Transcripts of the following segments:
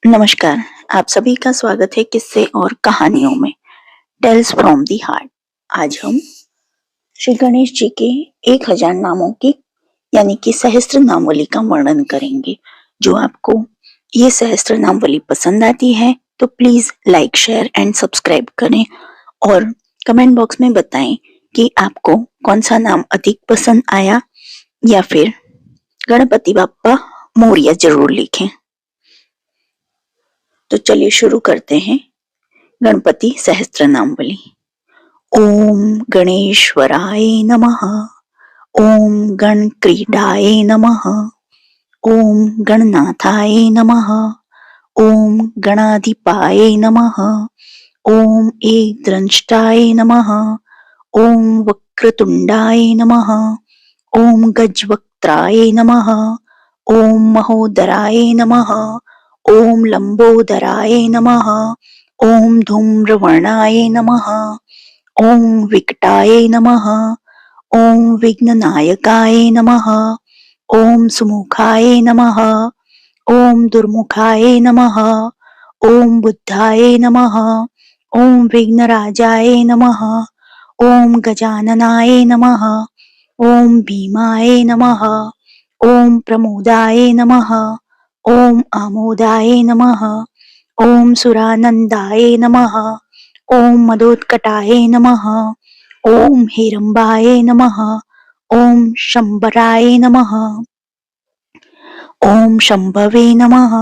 नमस्कार, आप सभी का स्वागत है किस्से और कहानियों में टेल्स फ्रॉम दी हार्ट। आज हम श्री गणेश जी के 1000 नामों की यानी कि सहस्त्र नामवली का वर्णन करेंगे। जो आपको ये सहस्त्र नामवली पसंद आती है तो please like, share and subscribe करें और कमेंट बॉक्स में बताएं कि आपको कौन सा नाम अधिक पसंद आया या फिर गणपति बाप्पा मोरया जरूर लिखें। तो चलिए शुरू करते हैं गणपति सहस्त्र नामवली। ओम गणेश्वराय नमः। ओम गणक्रीडाय नमः। ओम गणनाथाय नमः। ओम गणाधिपाय नमः। ओम एकदंष्टाय नमः। ओम वक्रतुंडाय नमः। ओम गजवक्त्राय नमः। ओम महोदराय नमः। ओम लंबोदराय नमः। ओम धूम्रवर्णाय नमः। ओम विकटाय नमः। ओम विघ्ननायकाय नमः। ओम सुमुखाय नमः। ओम दुर्मुखाय नमः। ओम बुद्धाय नमः। ओम विघ्नराजाय नमः। ओम गजाननाय नमः। ओम भीमाय नमः। ओम प्रमोदाय नमः। ओम आमोदाय नमः। ओम सुरानंदाय नमः। ओम मदोत्कटाय नमः। ओम हिरंबाय नमः। ओम शंबराय नमः। ओम शंभवे नमः।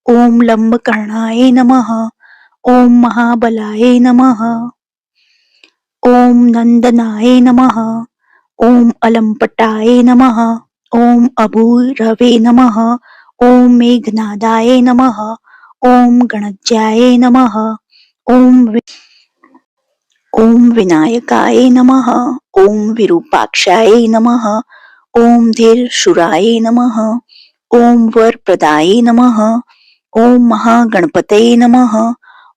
ओम लंबकर्णाय नमः। ओम महाबलाय नमः। ओम नंदनाय नमः। ओम अलंपटाय नमः। ओम अभूरवे नमः। ओम मेघनादाय नमः। ओम गणज्याय नमः। ओम विनायकाय नमः। ओम विरूपाक्षाय नमः। ओम धीरशूराय नमः। ओम वरप्रदाय नमः। ओम महागणपतये नमः।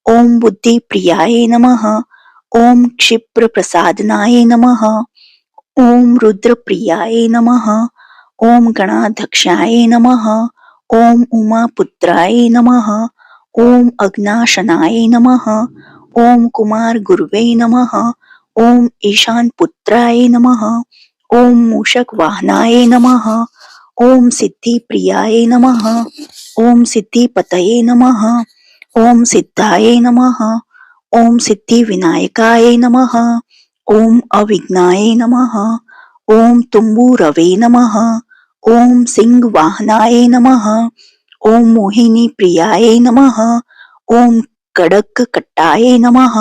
ओम बुद्धिप्रियाय नमः। ओम क्षिप्रप्रसादनाय नमः। ओम रुद्रप्रियाय नमः। ओम गणाध्यक्षाय नमः। ओम उमापुत्राय नमः। ओम अग्नाशनाय नमः। ओम कुमार गुरुवे नमः। ओम ईशान पुत्राय नमः। ओम मूषक वाहनाय नमः। ओम सिद्धि प्रियाय नमः। ओम सिद्धिपतये नमः। ओम सिद्धाय नमः। ओम सिद्धि विनायकाय नमः। ओम अविघ्नाय नमः। ओम तुम्बुरवे नमः। ओम सिंह वाहनाय नमः। ओम मोहिनी प्रियाय नमः। ओम कड़क कट्टाय नमः।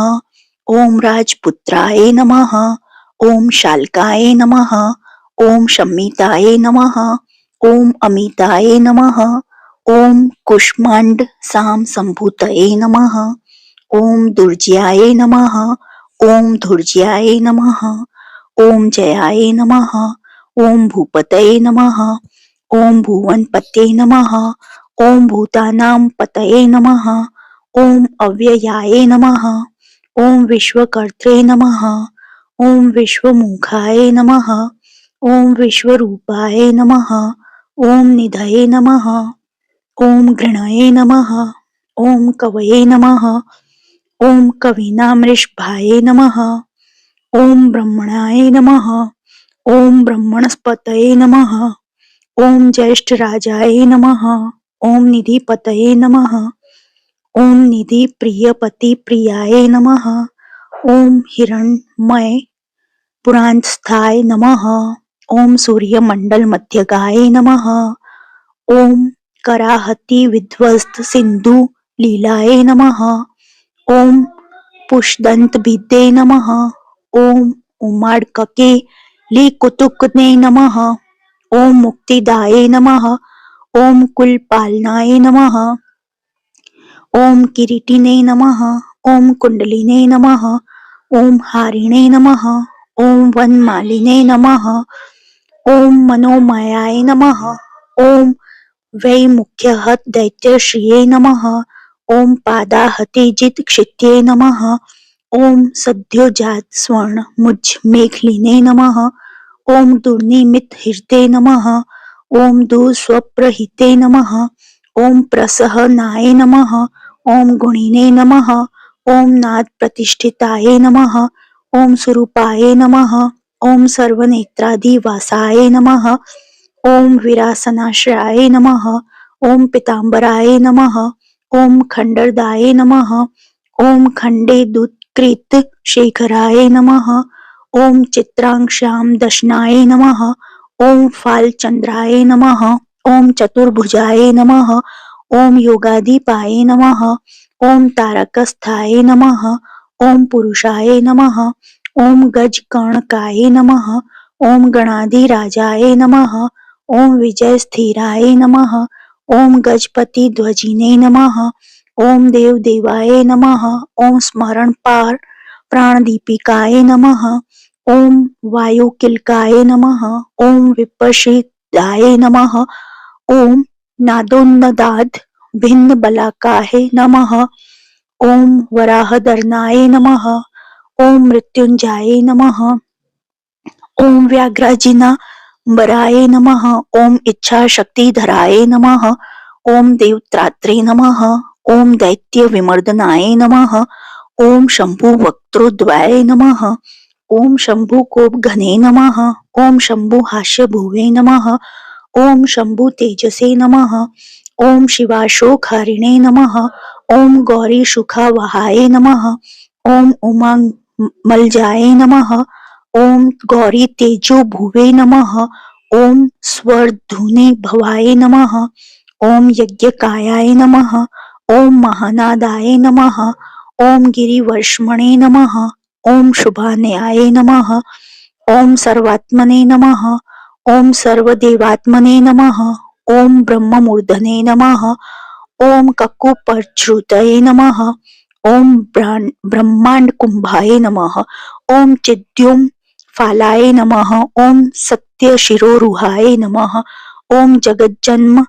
ओम राजपुत्राय नमः। ओम शाल्काय नमः। ओम शम्मिताय नमः। ओम अमिताय नमः। ओम कुष्मांड साम संभूतये नमः। ओम दुर्जयाय नमः। ओम धुर्जयाय नमः। ओम जयाय नमः। ओम भूपतये नमः। ओम भुवनपतये नमः। ओम भूतानां पतये नमः। ओम अव्ययाय नमः। ओम विश्वकर्त्रे नमः। ओम विश्वमुखाय नमः। ओम विश्वरूपाय नमः। ओम निधये नमः। ओम गृणये नमः। ओम कवये नमः। ओम कवीनामृषभाय नमः। ओम ब्रह्मणाय नमः। ओम ब्रह्मणस्पतये नमः। ओम ज्येष्ठराजाय नमः। ओम निधिपतये नमः। ओम निधि प्रियपति प्रियाय नमः। ओम हिरण्मय पुरांस्थाय नमः। ओम सूर्यमंडल मध्यगाय नमः। ओम कराहति विध्वस्त सिंधु लीलाय नमः। ओम पुष्दंत भिद्ये नमः। ओम उमाड़कके लिकुतुकने नमः। ओम मुक्तिदाय नमः। ओम कुलपालनाय नमः। ओम किरीटिने नमः। ओम कुंडलिने नमः। ओम हारिणे नमः। ओम वनमालिने नमः। ओम मनोमयाय नमः। ओम वैमुख्यहत दैत्यश्रिये नमः। ओम पादाहतिजित क्षित्ये नमः। ओम सद्योजात स्वर्ण मुझ मेखलिने नमः। ओम दुर्निमित हृदय नमः। ओम दुस्वप्रहिते नमः। ओम प्रसहनाय नमः, ओम गुणिने नमः, ओम नाद प्रतिष्ठिताय नमः, ओम स्वरूपाय नमः, ओम सर्वनेत्राधिवासाय नमः, ओम विरासनाश्रयाय नमः, ओम पीतांबराय नमः, ओम खंडरदाय नमः, ओम खंडे दुत्कृत शेखराय नमः, ओम चित्रांश्याम दशनाय नमः, ओम फालचंद्राय नमः, ओम चतुर्भुजाय नमः, ओम योगाधिपाय नमः, ओम तारकस्थाय नमः, ओम पुरुषाय नमः, ओम गजकर्णकाय नमः, ओम गणाधिराजाय नमः, ओम विजय स्थिराय नमः, ओम गजपति ध्वजिने नमः, ओम देव देवाय नमः, ओम स्मरण पार प्राणदीपिकाय नमः, ओम वायुकिलकाय नमः, ओम विपश्चिदाय नमः, ओम नादोन्नदाद भिन्न बलाकाय नमः, ओम वराहदर्नाय नमः, ओम मृत्युंजयाय नमः, ओम व्याघ्राजिना बराय नमः, ओम इच्छा शक्तिधराय नमः, ओम देवत्रात्रे नमः, ओम दैत्य विमर्दनाय नमः, ओम शंभु वक्त्रोद्वय नमः, ओम शंभु कोप घने नमः, ओम शंभु हास्य भुवे नमः, ओम शंभु तेजसे नमः, ओम शिवाशोकहारिणे नमः, ओम गौरी सुखावहाय नमः, ओम उमांग मलजाय नमः, ओम गौरी तेजो भुवे नमः, ओम स्वर्धुने भवाय नमः, ओम यज्ञकायाय नमः, ओम महानादाय नमः, ओम गिरिवर्ष्मणे नमः, ओम शुभान्याय नमः, ओम सर्वात्मने नमः, ओम सर्वदेवात्मने नमः, ओम ब्रह्ममूर्धने नमः, ओम ककुपश्रुतये नमः, ओम ब्रह्मांड कुंभाय नमः, ओम चिद्युम फालाय नमः, ओम सत्य शिरोरुहाय नमः, ओम जगज्जन्म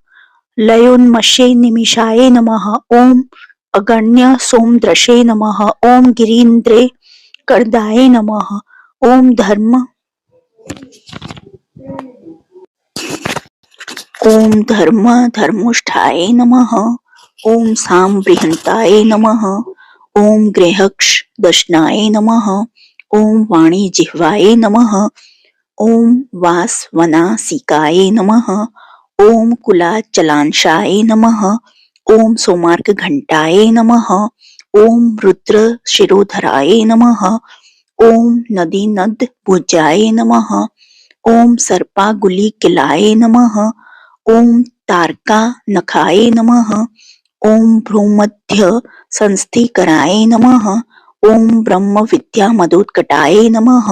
लयोन्मषे निमिषाय नमः, ओम अगण्य सोमदृशे नमः, ओम गिरीन्द्रे करदाय नमः, ओम धर्म धर्मुष्ठाय नमः, ओम साम बृहंताय नमः, ओम गृहक्ष दशनाय नमः, ओम वाणी जिह्वाय नमः, ओम वासवनासिकाय नमः, ओम कुलाचलांशाय नमः, ओम सोमार्क घंटाय नमः, ओम रुद्र शिरोधराय नमः, ओम नदी नद भुजाय नमः, ओम सर्पागुली किलाय नमः, ओम तारका नखाय नमः, ओम भ्रूमध्य संस्थिकराय नमः, ओम ब्रह्म विद्या मदोत्कटाय नमः,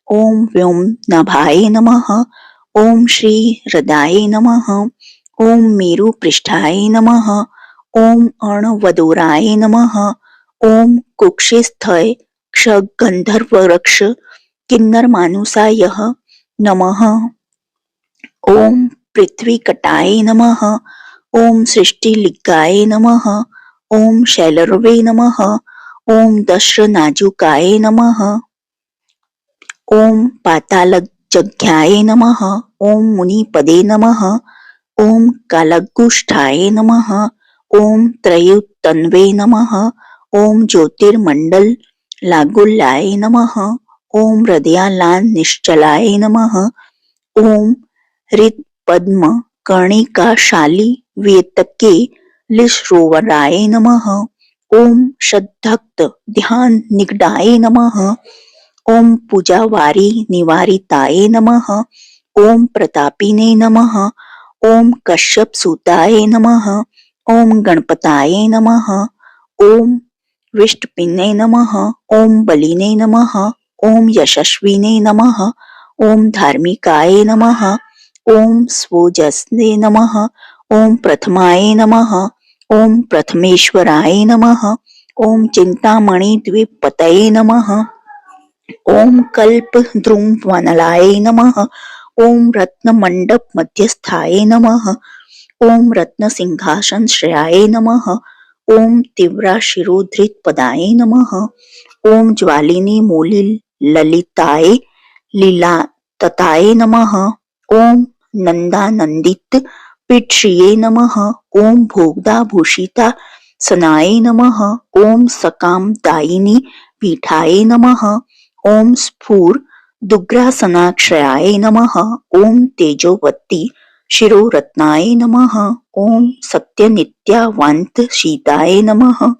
ओम व्योम नभाय नमः, ओम श्री हृदय नमः, ओम मेरु पृष्ठाय नमः, ओम अर्णवदोराय नमः, ओम कुक्षिस्थय क्षगंधर्व वृक्ष किन्नर मानुषाय नमः, ओम पृथ्वी कटाय नमः, ओम सृष्टिलिंगाय नमः, ओम शैलर्वे नमः, ओम दश्रनाजुकाय नमः, ओम पातालजज्ञाय नमः, ओम मुनिपदे नमः, ओम कालगुष्ठाय नमः, ओम त्रयोतन्वे नमः, ओम ज्योतिर्मंडल लागुल्याय नमः, ओम हृदयालान निश्चलाय नमः, ओम हृद पद्म कर्णिकाशाली वेतके लिश्रोवराय नमः, ओम श्रद्धक्त ध्यान निगडाय नमः, ओम पूजावारी निवारिताय नमः, ओम प्रतापिने नमः, ओम कश्यप सूताय नमः, ओम गणपताय नमः, ओम विष्टपिने नमः, ओम बलिने नमः, ओम यशस्विने नमः, ओम धार्मिकाय नमः, ओम स्वोजस्ने नमः, ओम प्रथमाय नमः, ओम प्रथमेश्वराय नमः, ओम चिंतामणि द्विपतये नमः, ओम कल्प द्रुम वनलाय नमः, ओम रत्न मंडप मध्यस्थाय नमः, ओम रत्न सिंहासन श्रेयाय नमः, ओम तीव्रा शिरोधृत पदाय नमः, ओम ज्वालिनी मूली ललिताय लीला तताय नमः, ओम नंदानंदित पितृये नमः। ओम भोगदा भूषिता सनाये नमः। ओम सकाम दायिनी पीठाये नमः। ओम स्फूर दुग्रासनाक्षयाय नमः। ओम तेजोवती शिरोरत्नाय नमः। ओम सत्यनित्यावान्त शीताय नमः।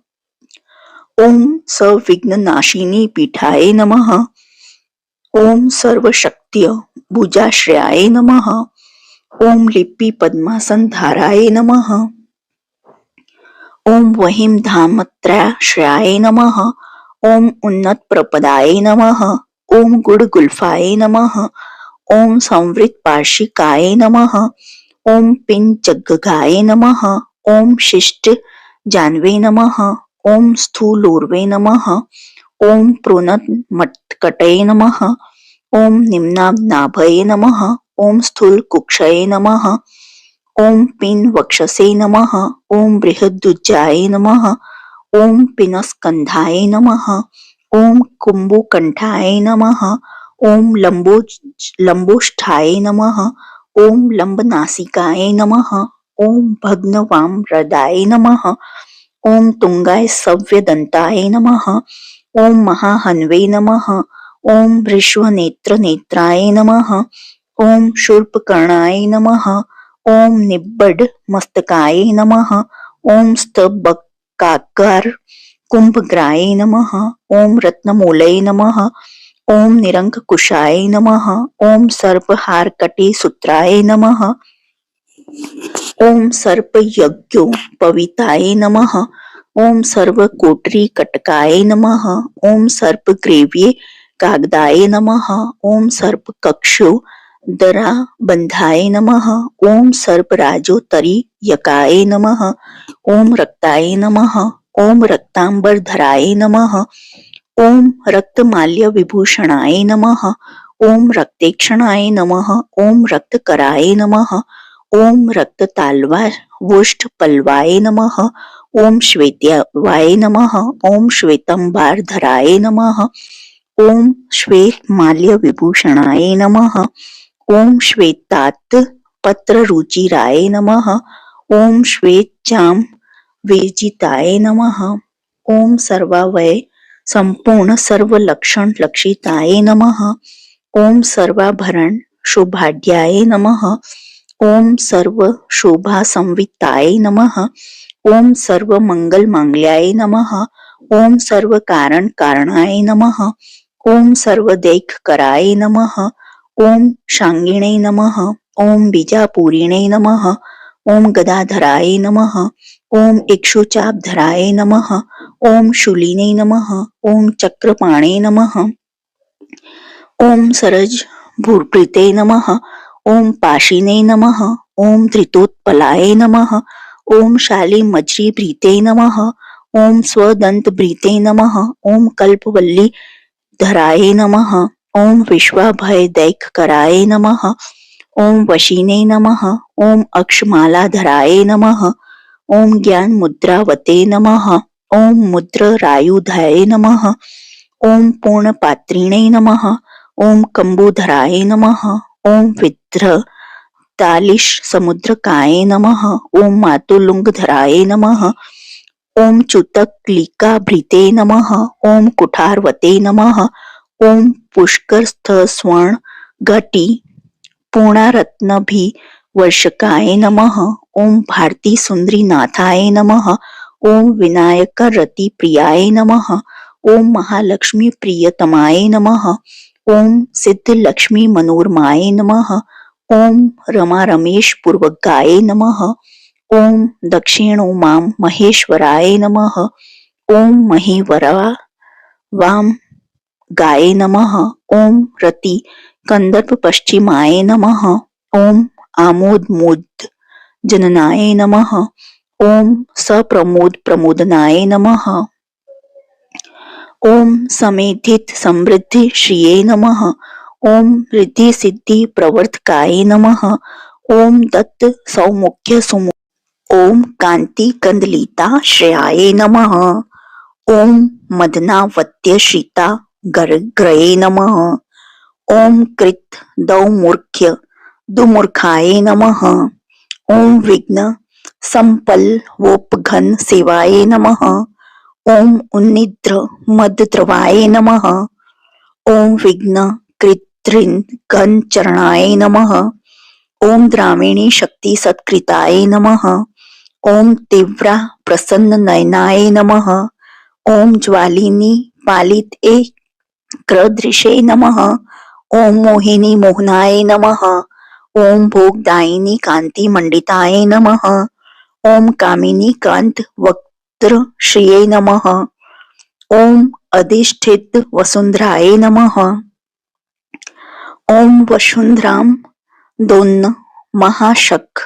ओम सविघ्ननाशिनी पीठाय नमः। ओम सर्वशक्त्य भुजाश्रयाय नमः। ओम लिपि पद्मासन धाराय नमः। ओम वहीम धामत्राश्रयाय नमः। ओम उन्नत प्रपदाय नमः। ओम गुड़ गुल्फाय नमः। ओम संवृत पार्शिकाय नमः। ओम पिन जग्गगाय नमः। ओम शिष्ट जानवे नमः। ओम स्थूलोर्वे नमः। ओम प्रोन्नत मत्कटये नमः। ओम निम्नाभ्नाभये नमः। ओम स्थूल कुक्षये नमः। ओम पिन वक्षसे नमः। ओम बृहदुज्जाय नमः। ओम पिनस्कंधाय नमः। ओम कुंभुकंठाय नमः। ओम लंबोष्ठाय नमः। ओम लंबनासिकाय नमः। ओम भग्नवामहृदाय नमः। ओम तुंगाय सव्यदंताय नमः। ओम महाहन्वे नमः। ओम वृषभनेत्रनेत्राय नमः। ओम शूर्पकर्णाय नमः। ओम निब्बड मस्तकाय नमः। ओम स्तबकाकार कुंभग्राय नमः। ओम रत्नमूलये नमः। ओम निरंकुशाय नमः। ओम सर्पहारकटी सूत्राय नमः। ओम सर्पयज्ञोपवीताय नमः। ओम सर्वकोटरी कटकाय नमः। ओम सर्पग्रीव्ये कागदाय नमः। ओम सर्पकक्षो दरा बंधाय नमः। ओम सर्पराजोत्तरी यकाय नमः। ओम रक्ताय नमः। ओम रक्तांबरधराय नमः। ओम रक्तमाल्य विभूषणाय नमः। ओम रक्तेक्षणाय नमः। ओम रक्तकराय नमः। ओम रक्तताल्वावुष्ठ पल्वाय नमः। ओम श्वेतवाय नमः। ओम श्वेतंबारधराय नमः। ओम श्वेतमाल्य विभूषणाय नमः। ओम श्वेतात पत्ररुचिराय नमः। ओम श्वेतचाम वेजिताय नमः। ओम सर्वावय संपूर्ण सर्वलक्षण लक्षिताय नमः। ओम सर्वाभरण शोभाढ्याय नमः। ओम सर्व शोभा संविताय नमः। ओम सर्व मंगल मांगल्याय नमः। ओम सर्व कारण कारणाय नमः। ओम सर्वदैख कराय नमः। ओम शांगिणे नमः। ओम बीजापूरिणे नमः। ओम गदाधराय नमः। ओम इक्षुचापधराय नमः। ओम शूलिने नमः। ओम चक्रपाणे नमः। ओम सरज भूर्प्रीते नमः। ओम पाशिने नमः। ओम धृतोत्पलाय नमः। ओम शालीमज्री भृते नमः। ओम स्वदंत भृते नमः। ओम कल्पवल्ली धराय नमः। ओम विश्वाभय दैख कराय नमः। ओम वशिने नमः। ओम अक्षमालाधराय नमः। ओम ज्ञान मुद्रावते नमः। ओम मुद्रायुधाय नमः। ओम पूर्णपात्रिणे नमः। ओम कंबुधराय नमः। ओम विद्र तालिश समुद्रकाय नमः। ओम मातुलुंगधराय नमः। ओम चुतकलिका भृते नमः। ओम कुठारवते नमः। ओम पुष्करस्थ स्वर्ण घटी पूर्णारत्नभि वर्षकाय नमः। ओम भारती सुंदरी नाथाय नमः। ओम विनायक रति प्रियाय नमः। ओम महालक्ष्मी प्रियतमाय नमः। ओम सिद्ध लक्ष्मी मनोरमाय नमः। ओम रमा रमेश पूर्वकाय नमः। ओम दक्षिणो माम महेश्वराय नमः। ओम महीवरा वाम गाय नमः। ओम रति कंदर्प पश्चिमाय नमः। ओम आमोद मोद जननाय नमः। ओम सप्रमोद प्रमोदनाय नमः। ओम समेधित समृद्धि श्रिये नमः। ओम रिद्धि सिद्धि प्रवर्तकाय नमः। ओम दत्त सौमुख्य सुमु ओम कांति कंदलिता श्रेयाय नमः। ओम मदनावत्य श्रिता ग्रये नमः। ओम कृत दौमूर्ख्य दुमूर्खाय नमः। ओम विघ्न संपल्वोपघन सेवाये नमः। ओम उन्निद्र मदद्रवाये नमः। ओम विघ्न कृत्रिन गण चरणाय नमः। ओम द्राविणी शक्ति सत्कृताय नमः। ओम तीव्रा प्रसन्न नयनाय नमः। ओम ज्वालिनी पालित क्रदृशे नमः। ओम मोहिनी मोहनाय नमः। ओम भोगदायिनी कांति मंडिताय नमः। ओम कामिनी कांत वक्त्र श्रिये नमः। ओम अधिष्ठित वसुंधराय नमः। ओम वसुंधराम दोन्न महाशक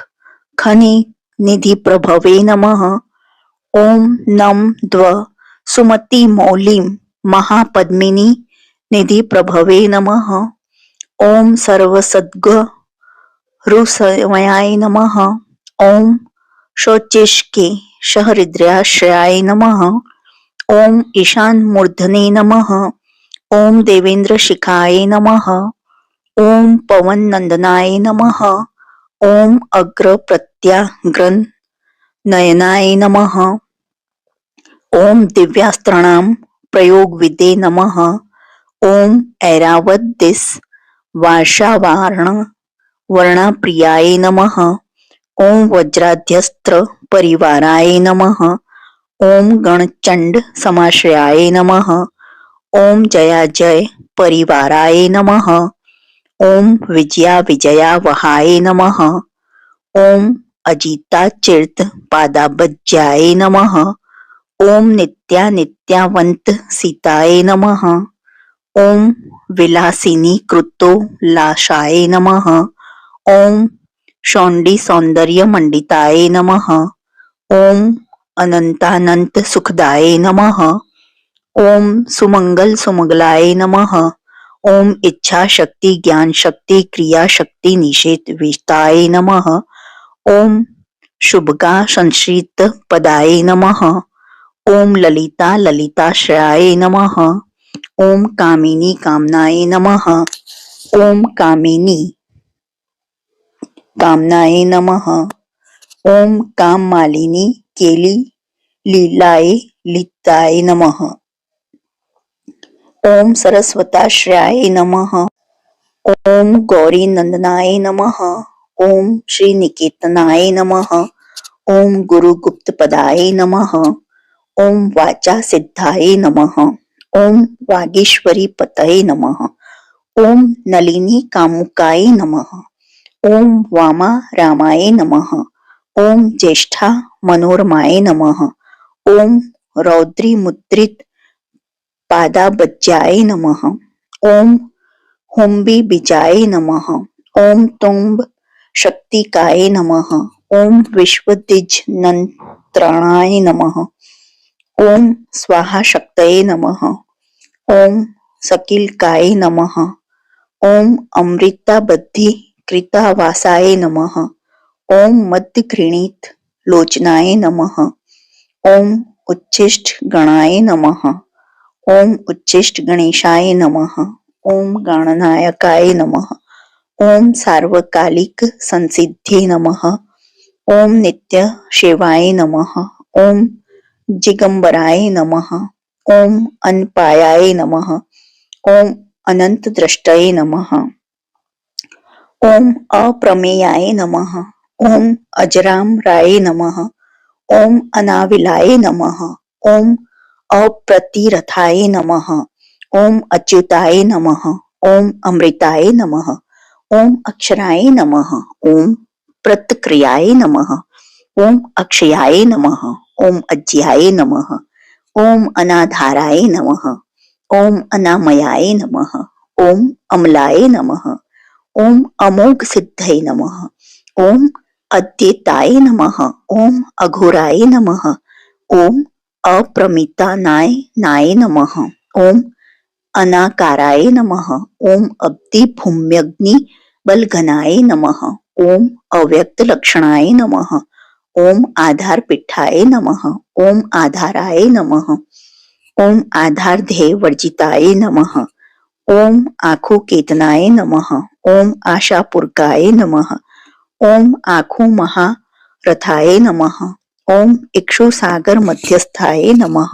खनि निधि प्रभवे नमः। ओम नम द्व सुमति मौलिम महापद्मिनी निधि प्रभवे नमः। ओम सर्वसद्ग रुसमयाय नमः। ओम शोचिष्के सहृदयाश्रयाय नमः। ओम ईशान मूर्धने नमः। ओम देवेंद्र शिखाय नमः। ओम पवन नंदनाय नमः। ओम अग्र प्रत्याग्रन नयनाय नमः। ओम दिव्यास्त्राणाम प्रयोग विदे नमः। ओम ऐरावत दिस वार्षावारण वर्णप्रियाय नमः। ओम वज्राध्यस्त्र परिवाराय नमः। ओम गणचंड समाश्रयाय नमः। ओम जया जय परिवाराय नमः। ओम विजया विजया वहाय नमः। ओम अजिता चिर्त पादाबज्याय नमः। ओम नित्या नित्यावंत सीताय नमः। ओम विलासिनी कृतो लाशाय नमः। ओम शौंडी सौंदर्य मंडिताय नमः। ओम अनंतानंत सुखदाय नमः। ओम सुमंगल सुमंगलाय नमः। ओम इच्छा शक्ति ज्ञान शक्ति क्रिया शक्ति निषेध विष्टाय नमः। ओम शुभगा संश्रित पदाय नमः। ओम ललिता ललिताश्रयाय नमः। ओम कामिनी कामनाय नमः। ओम कामिनी कामनाय नमः। ओम काम मालिनी केली लीलाय लिताय नमः। ओम सरस्वताश्रयाय नमः। ओम गौरी नंदनाय नमः। ओम श्री निकेतनाय नमः। ओम गुरु गुप्त पदाय नमः। ओम वाचा सिद्धाय नमः। ओम वागीश्वरी पतये नमः। ओम नलिनी कामुकाय नमः। ओम वामा रामाय नमः। ओम ज्येष्ठा मनोरमाय नमः। ओम रौद्री मुद्रित पादाबज्याय नमः। ओम हुम्बी बिजाय नमः। ओम तुम्ब शक्तिकाय नमः। ओम विश्वदिज नंत्रणाय नमः। ओम स्वाहा शक्तये नमः। ओम सकिलकाय नमः। ओम अमृता बद्धि कृतावासाय नमः। ओम मध्य घृणित लोचनाय नमः। ओम उच्छिष्ट गणाय नमः। ओम उच्छिष्ट गणेशाय नमः। ओम गणनायकाय नमः। ओम सार्वकालिक संसिद्धे नमः। ओम नित्य शिवाय नमः। ओम जिगंबराय नमः। ओम अनपायाय नमः। ओम अनंत दृष्टये नमः। ओम अप्रमेयाय नमः। ओम अजरामराय नमः। ओम अनाविलाय नमः। ओम अप्रतिरथाय नमः। ओम अच्युताय नमः। ओम अमृताय नमः। ओम अक्षराय नमः। ओम प्रतक्रियाय नमः। ओम अक्षयाय नमः। ओम अज्याय नमः। ओम अनाधाराय नमः। ओम अनामयाय नमः। ओम अमलाय नमः। ओम अमोघ सिद्धये नमः। ओम अद्यताय नमः। ओम अघोराय नमः। ओम अप्रमितानाय नाय नमः। ओम अनाकाराय नमः। ओम अब्धि भूम्यग्नि बलघनाय नमः। ओम अव्यक्त लक्षणाय नमः। ओम आधार पीठाय नमः। ओम आधाराय नमः। ओम आधार ध्येय वर्जिताय नमः। ओम आखो केतनाय नमः। ओम आशापूर्काय नमः। ओम आखु महारथाय नमः। ओम इक्षु सागर मध्यस्थाय नमः।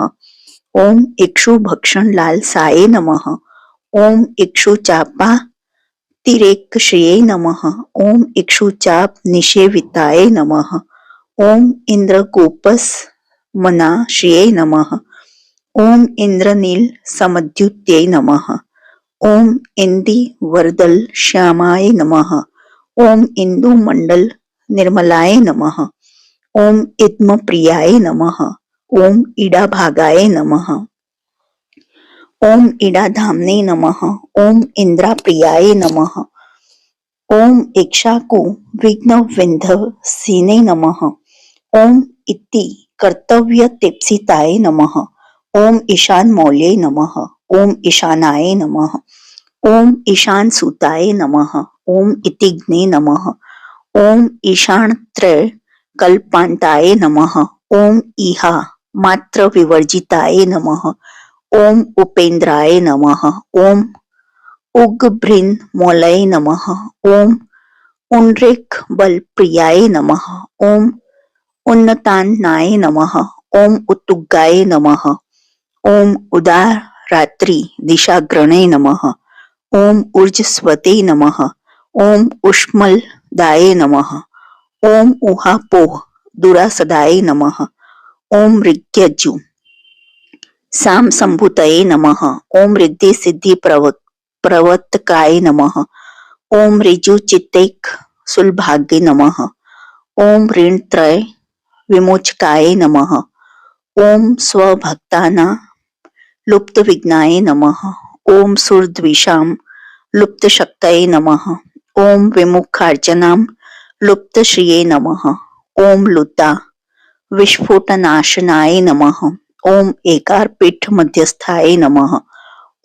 ओम इक्षु भक्षण लालसाय नमः। ओम इक्षु चापा तिरेकश्रिये नमः। ओम इक्षु चाप निषेविताय नमः। ओम इंद्रकोपस मनाश्रिये नमः। ओम इंद्रनील समद्युत्यै नमः। ओम इंदी वरदल श्यामाय नमः। ओम इंदु मंडल निर्मलाय नमः। ओम इद्म प्रियाय नमः। ओम इडा भागाय नमः। ओम इडा धामने नमः। ओम इंद्रा प्रियाय नमः। ओम इक्षाकु विघ्न विंध्य सीने नमः। ओम इति कर्तव्य तेप्सिताय नमः। ओम ईशान मौल्ये नमः। ओम ईशानाय नमः। ओम ईशान सुताय नमः। ओम इतिग्ने नमः। ओम ईशान त्रय कल्पांताय नमः। ओम इहा मात्र विवर्जिताय नमः। ओम उपेंद्राय नमः। ओम उग्भृन मौलय नमः। ओम उन्रेक बल प्रियाय नमः। ओम उन्नतान्नाय नमः। ओम उत्तुगाय नमः। ओम उदार रात्रि दिशाग्रणे नमः। ओम ऊर्जस्वते नमः। ओम उष्मलदाय नमः। ओम उहापोह दुरासदाय नमः। ओम ऋग्यजु साम संभूतये नमः। ओम रिद्धि सिद्धि प्रवर्तकाय नमः। ओम ऋजु चित्तेक सुलभाग्य नमः। ओम ऋण त्रय विमोचकाय नमः। ओम स्वभक्ताना लुप्त विघ्नाय नमः। ओम सुरद्विषाम लुप्त शक्तये नमः। ओम विमुखार्चनाम लुप्त श्रिये नमः। ओम लुता विस्फोटनाशनाय नमः। ओम एकार पीठ मध्यस्थाय नमः।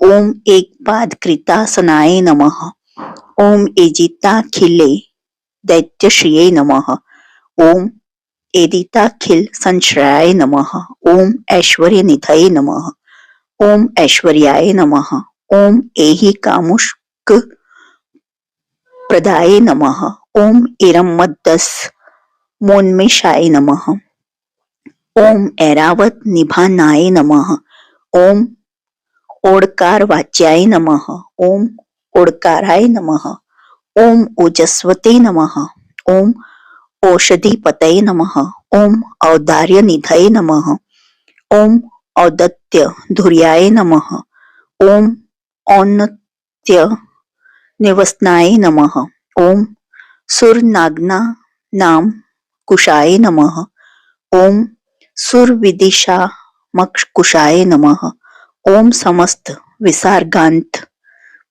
ओम एक पाद कृतासनाय नमः। ओम एजिता खिले दैत्यश्रिये नमः। ओम एदिताखिल संश्रयाय नमः। ओम ऐश्वर्य निधये नमः। ओम ऐश्वर्याय नमः। ओम एहि कामुष्क प्रदाय नमः। ओम इरमद्दस मोन्मेषाय नमः। ओम ऐरावत निभानाय नमः। ओम ओडकार वाच्याय नमः। ओम ओडकाराय नमः। ओम ओजस्वते नमः। ओम औषधिपतये नमः। ओम औदार्य निधये नमः। ओम औदत्य धुर्याय नमः। ओम औन्नत्य निवसनाय नमः। ओम सुरनागना नाम कुशाय नमः। ओम सुरविदिशा मक्षकुशाय नमः। ओम समस्त विसर्गांत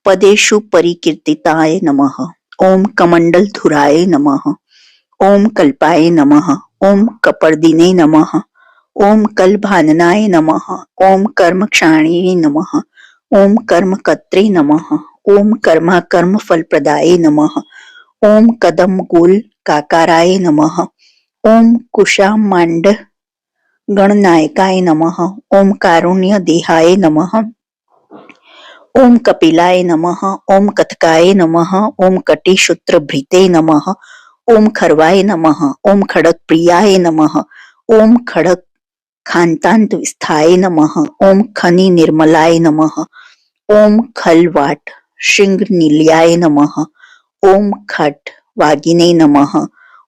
पदेषु परिकीर्तिताय नमः। ओम कमंडल धुराय नमः। ओम कल्पाय नमः। ओम कपर्दिने नमः। ओम कलभाननाय नमः। ओम कर्मक्षाणिने नमः। ओम कर्मकर्त्रे नमः। ओम कर्मा कर्म फलप्रदाय नमः। ओम कदमगुल काकाराय नमः। ओम कुशामांड गणनायकाय नमः। ओम कारुण्य देहाय नमः। ओम कपिलाय नमः। ओम कथकाय नमः। ओम कटिशूत्रभृते नमः। ओम खरवाय नमः। ओम खड़क प्रियाय नमः। ओम खड़क खान्तांत विस्थाय नमः। ओम खनि निर्मलाय नमः। ओम खलवाट श्रृंग नील्याय नमः। ओम खट वागिने नमः।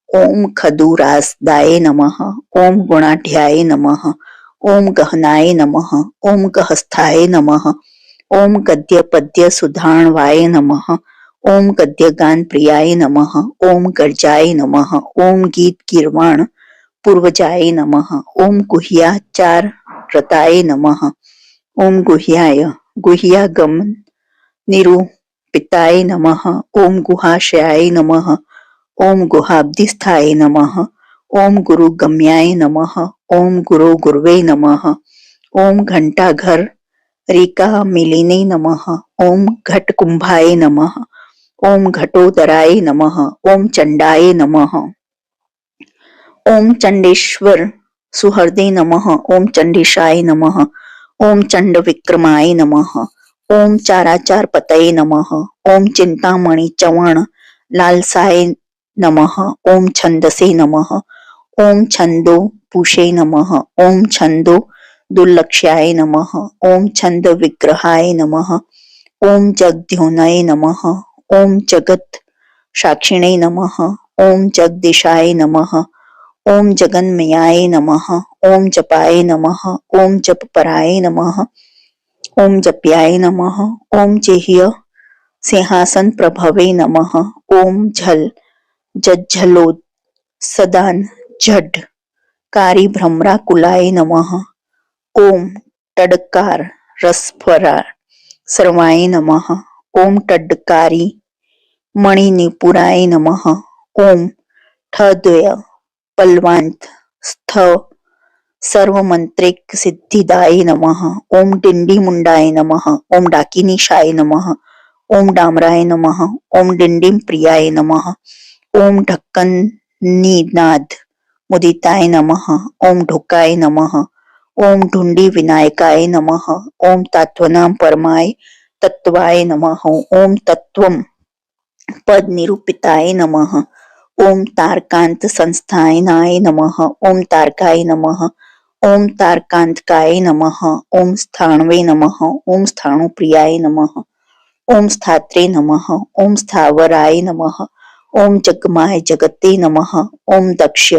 ओम खदुरासदाय नमः। ओम गुणाढ्याय नमः। ओम गहनाय नमः। ओम गहस्थाय नमः। ओम गद्य पद्य सुधाणवाय नमः। ओम गद्यगान प्रियाय नमः। ओम गर्जाय नमः। ओम गीत गिरवाण पूर्वजाय नमः। ओम गुह्याचार रताय नमः। ओम गुह्याय गुह्यागमन निरूपिताय नमः। ओम गुहाशयाय नमः। ओम गुहाब्धिस्थाय नमः। ओम गुरुगम्याय नमः। ओम गुरु गुरुवे नमः। ओम घंटाघर रेका मिलिने नमः। ओम घट कुंभाय नमः। ओम घटोदराय नमः। ओम चंडाय नमः। ओम चंडेश्वर सुहृदे नमः। ओम चंडीशाय नमः। ओम चंड विक्रमाय नमः। ओम चाराचार पतये नमः। ओम चिंतामणि चवण लालसाय नमः। ओम छंदसे नमः। ओम छंदो पूषे नमः। ओम छंदो दुर्लक्ष्याय नमः। ओम छंद विग्रहाय नमः। ओम जगद्योनये नमः। ओम जगत साक्षिणे नमः। ओम जगदीशाय नमः। ओम जगन्मयाय नमः। ओम जपाय नमः। ओम जपपराय नमः। ओम जप्याय नमः। ओम जेह्य सिंहासन प्रभवे नमः। ओम झल जज्झलोद सदान झड कारी भ्रमराकुलाय नमः। ओम टडकार रसफरा सर्वाय नमः। ओम टड्डकारी मणिनिपुराय नमः। ओम ठद्वय पल्वांत स्थ सर्वमंत्रिक सिद्धिदाय नमः। ओम डिंडी मुंडाय नमः। ओम डाकिनीशाय नमः। ओम डामराय नमः। ओम डिंडिम प्रियाय नमः। ओम ढक्कन निनाद मुदिताय नमः। ओम ढुकाय नमः। ओम ढुंडी विनायकाय नमः। ओम तात्वनाम परमाय तत्वाय नमः। ओम तत्वम पद निरूपिताय नमः। ओम तारकांत संस्थानाय नमः। ओम तारकाय नमः। ओम तारकांतकाय नमः। ओम स्थाणवे नमः। ओम स्थाणुप्रियाय नमः। ओम स्थात्रे नमः। ओम स्थावराय नमः। ओम जगमाय जगते नमः। ओम दक्ष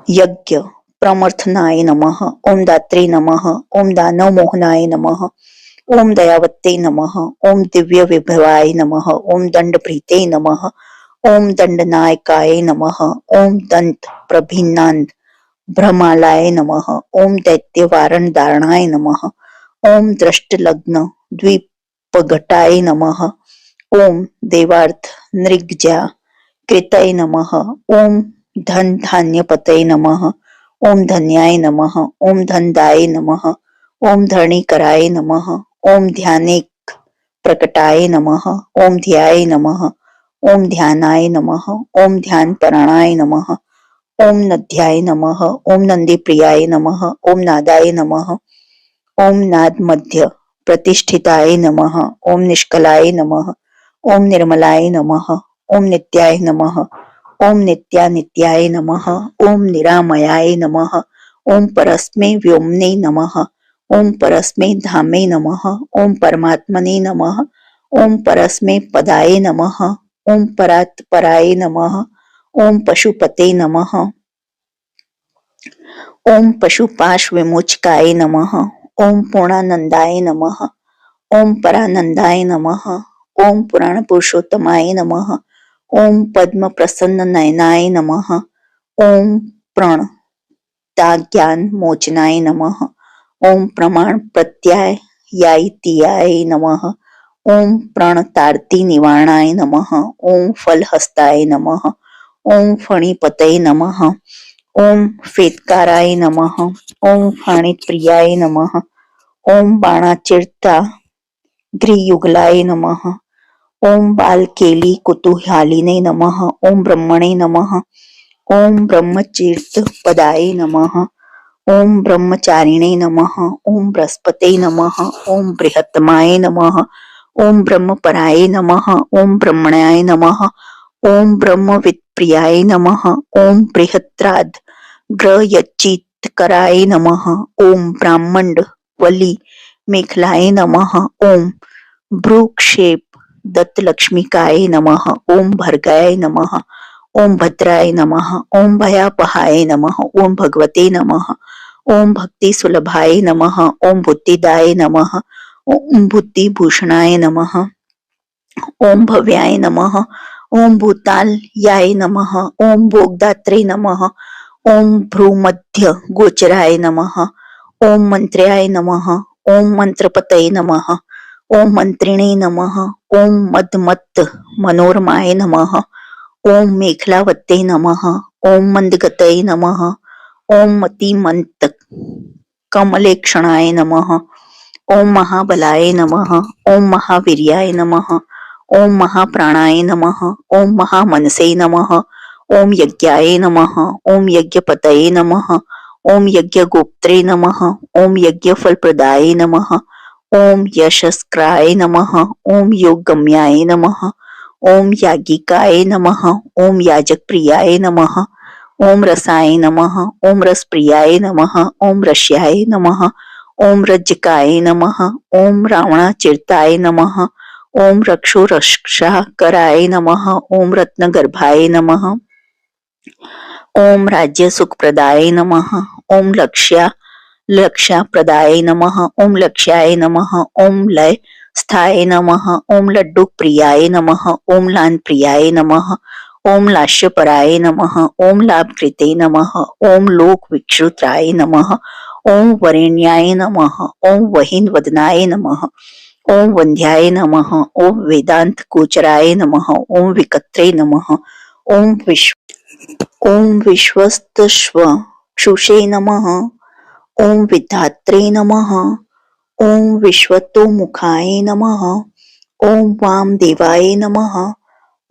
यज्ञ प्रमर्थनाय नमः। ओम दात्रे नमः। ओम दानव मोहनाय नमः। ओम दयावत्ते नमः। ओम दिव्य विभवाय नमः। ओम दंडप्रीते नमः। ओम दंडनायकाय नमः। ओम दंत प्रभिन्नांद भ्रमालाय नमः। ओम दैत्य वारण दारणाय नमः। ओम दृष्टलग्न द्वीपघटाय नमः। ओम देवार्थ नृग्जा कृतय नमः। ओम धन धान्यपतये नमः। ओम धन्याय नमः। ओम धनदाय नमः। ओम धरणीकराय नमः। ओम ध्यानेक प्रकटाय नमः। ओम ध्याय नमः। ओम ध्यानाय नमः। ओम ध्यानपराणाय नमः। ओम नध्याय नमः। ओम नंदीप्रियाय नमः। ओम नादाय नमः। ओम नाद मध्य प्रतिष्ठिताय नमः। ओम निष्कलाय नमः। ओम निर्मलाय नमः। ओम नित्याय नमः। ओम नित्यानित्याय नमः। ओम निरामयाय नमः। ओम परस्मै व्योमने नमः। ओम परस्मै धामे नमः। ओम परमात्मने नमः। ओम परस्मै पदाय नमः। ओम परात्पराय नमः। ओम पशुपते नमः। ओम पशुपाश विमोचकाय नमः। ओम पूर्णानंदाय नमः। ओम परानंदाय नमः। ओम पुराण पुरुषोत्तमाय नमः। ओम पद्म प्रसन्न नयनाय नमः। ओम प्रण ज्ञान मोचनाय नमः। ओम प्रमाण प्रत्यायाय नमः। ओम प्रणतार्ति निवारणाय नमः। ओम फलहस्ताय नमः। ओम फणिपतये नमः। ओम फेत्काराय नमः। ओम फाणिप्रियाय नमः। ओम बाणाचिरता गृहयुगलाय नमः। ओम बालकेली कुतूहलिने नमः। ओम ब्रह्मणे नमः। ओम ब्रह्मचीर्त पदाय नमः। ओम ब्रह्मचारिणे नमः। ओम बृहस्पते नमः। ओम बृहत्तमाय नमः। ओम ब्रह्मपराय नमः। ओम ब्रह्मण्याय नमः। ओम ब्रह्मवित्प्रियाय नमः। ओम बृहत्राद ग्रहयच्चित्कराय नमः। ओम ब्राह्मण वली मेखलाय नमः। ओम भ्रूक्षेप दत्तलक्ष्मिकाय नमः। ओम भर्गाय नमः। ओम भद्राय नमः। ओम भयापहाय नमः। ओम भगवते नमः। ओम भक्ति सुलभाय नमः। ओम बुद्धिदाय नमः। ओम बुद्धिभूषणाय नमः। ओम भव्याय नमः। ओम भूतालयाय नमः। ओम भोगदात्रे नमः। ओम भ्रूमध्य गोचराय नमः। ओम मंत्र्याय नमः। ओम मंत्रपतये नमः। ओम मंत्रिणे नमः। ओम मदमत्त मनोरमाय नमः। ओम मेखलावत्ते नमः। ओम मंदगतये नमः। ओम मतिमंत कमलेक्षणाय नमः। ओम महाबलाय नमः। ओम महावीर्याय नमः। ओम महाप्राणाय नमः। ओम महामनसे नमः। ओम यज्ञाय नमः। ओम यज्ञपतये नमः। ओम यज्ञगोप्त्रे नमः। ओम यज्ञफलप्रदाय नमः। ओम यशस्क्राय नमः। ओम योगगम्याय नमः। ओम याज्ञिकाय नमः, ओम याजक प्रियाय नमः, ओम रसाय नमः, ओम रस प्रियाय नमः, ओम रश्याय नमः, ओम रज्जकाय नमः, ओम रावणाचिरताय नमः, ओम रक्षो रक्षाकराय नमः, ओम रत्नगर्भाय नमः, ओम राज्य सुखप्रदाय नमः, ओम लक्ष्याप्रदाय नमः, ओम लक्ष्याय नमः, ओम लय स्थाय नमः, ओम लड्डू प्रियाय नमः, ओम लान प्रियाय नमः, ओम लास्यपराय नमः, ओम लाभकृते नमः, ओम लोक विक्षुत्राय नमः, ओम वरेण्याय नमः, ओम वहीन वदनाय नमः, ओम वंध्याय नमः, ओम वेदांत गोचराय नमः, ओम विकत्रे नमः, ओम विश्वस्तश्वक्षुषे नमः, ओम विधात्रे नमः, ओम विश्वतोमुखाय नमः, ओम वामदेवाय नमः,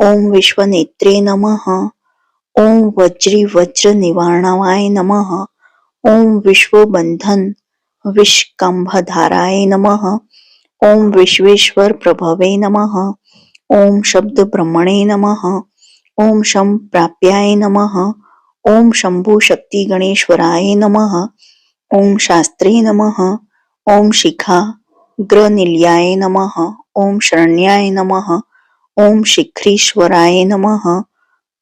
ओम विश्वनेत्रे नमः, ओम वज्र निवारणाय नमः, ओम विश्वबंधन विष्कंभधाराय नमः, ओम विश्वेश्वर प्रभवे नमः, ओम शब्द ब्रह्मणे नमः, ओम शम प्राप्याय नमः, ओम शंभु शक्ति गणेश्वराय नमः, ओम शास्त्रे नमः, ओम शिखा ग्रनिलयाय नमः, ओम शरण्याय नमः, ओम शिखरीश्वराय नमः,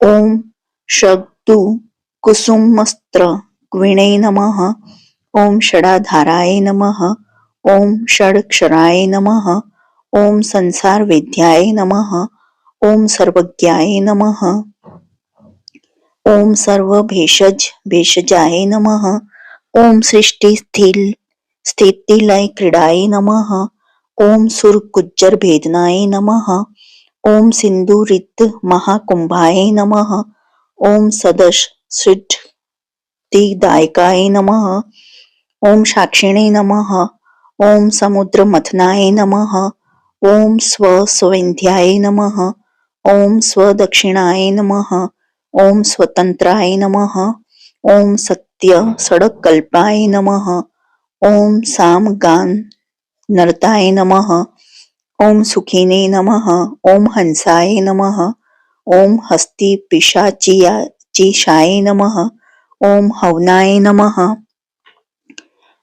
ओम शब्दु कुसुमस्त्र ग्विणे नमः, ओम षडाधाराय नमः, ओम षडक्षराय नमः, ओम संसार वेद्याय नमः, ओम सर्वज्ञाय नमः, ओम सर्व भेषजाय नमः, ओम सृष्टि स्थिति लय क्रीडाय नमः, ओम सुर गुज्जर भेदनाय नमः, ओम सिंधु रित महाकुंभाय नमः, ओम सदश सिद्धिदायकाय नमः, ओम साक्षिणे नमः, ओम समुद्र मथनाय नमः, ओम स्वविंध्याय नमः, ओम स्वदक्षिणाय नमः, ओम स्वतंत्राय नमः, ओम सत्य सड़क कल्पाय नमः, ओम साम गान नरताय नमः, ओम सुखिने नमः, ओम हंसाय नमः, ओम हस्ति पिशाचिशाय नमः, ओम हवनाय नमः,